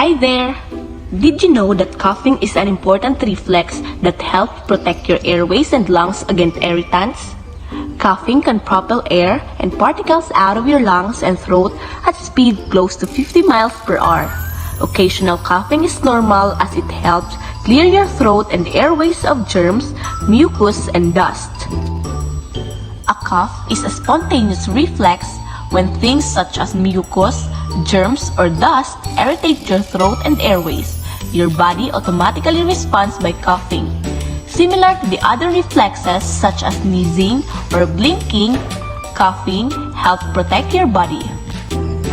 Hi there! Did you know that coughing is an important reflex that helps protect your airways and lungs against irritants? Coughing can propel air and particles out of your lungs and throat at speed close to 50 miles per hour. Occasional coughing is normal as it helps clear your throat and airways of germs, mucus, and dust. A cough is a spontaneous reflex when things such as mucus, germs, or dust irritate your throat and airways. Your body automatically responds by coughing. Similar to the other reflexes such as sneezing or blinking, coughing helps protect your body.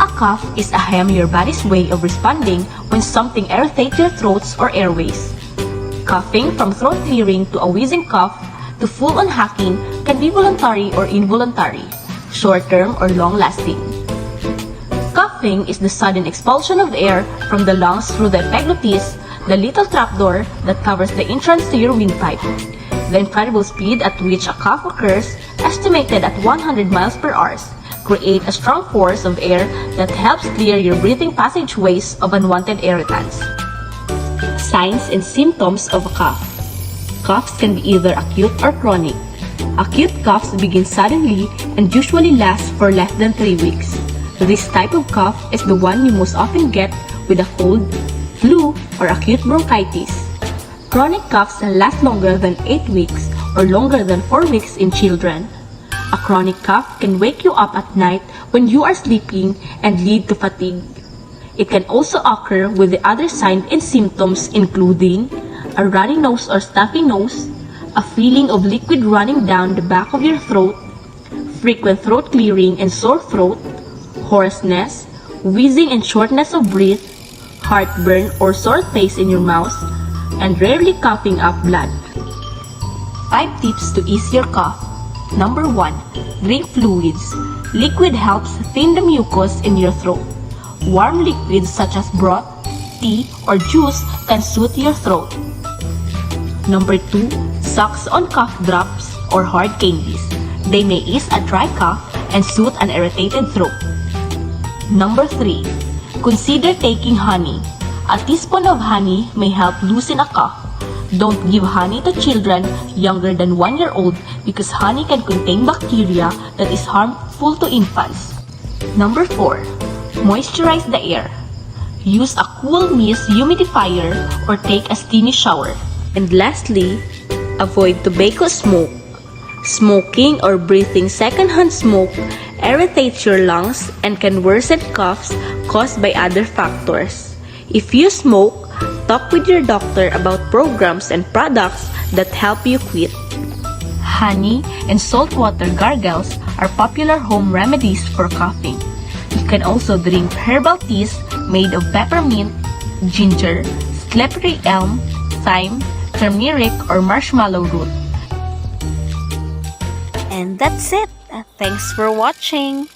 A cough is your body's way of responding when something irritates your throats or airways. Coughing from throat clearing to a wheezing cough to full-on hacking can be voluntary or involuntary, short-term or long-lasting. Coughing is the sudden expulsion of air from the lungs through the epiglottis, the little trapdoor that covers the entrance to your windpipe. The incredible speed at which a cough occurs, estimated at 100 miles per hour, create a strong force of air that helps clear your breathing passageways of unwanted irritants. Signs and symptoms of a cough. Coughs can be either acute or chronic. Acute coughs begin suddenly and usually last for less than 3 weeks. This type of cough is the one you most often get with a cold, flu, or acute bronchitis. Chronic coughs can last longer than 8 weeks or longer than 4 weeks in children. A chronic cough can wake you up at night when you are sleeping and lead to fatigue. It can also occur with the other signs and symptoms including a runny nose or stuffy nose, a feeling of liquid running down the back of your throat, frequent throat clearing and sore throat, hoarseness, wheezing and shortness of breath, heartburn or sore taste in your mouth, and rarely coughing up blood. 5 tips to ease your cough. Number 1. Drink fluids. Liquid helps thin the mucus in your throat. Warm liquids such as broth, tea, or juice can soothe your throat. Number 2. Sucks on cough drops or hard candies. They may ease a dry cough and soothe an irritated throat. Number 3. Consider taking honey. A teaspoon of honey may help loosen a cough. Don't give honey to children younger than 1 year old because honey can contain bacteria that is harmful to infants. Number 4. Moisturize the air. Use a cool mist humidifier or take a steamy shower. And lastly, avoid tobacco smoke. Smoking or breathing secondhand smoke irritates your lungs and can worsen coughs caused by other factors. If you smoke, talk with your doctor about programs and products that help you quit. Honey and saltwater gargles are popular home remedies for coughing. You can also drink herbal teas made of peppermint, ginger, slippery elm, thyme, turmeric, or marshmallow root. And that's it. Thanks for watching.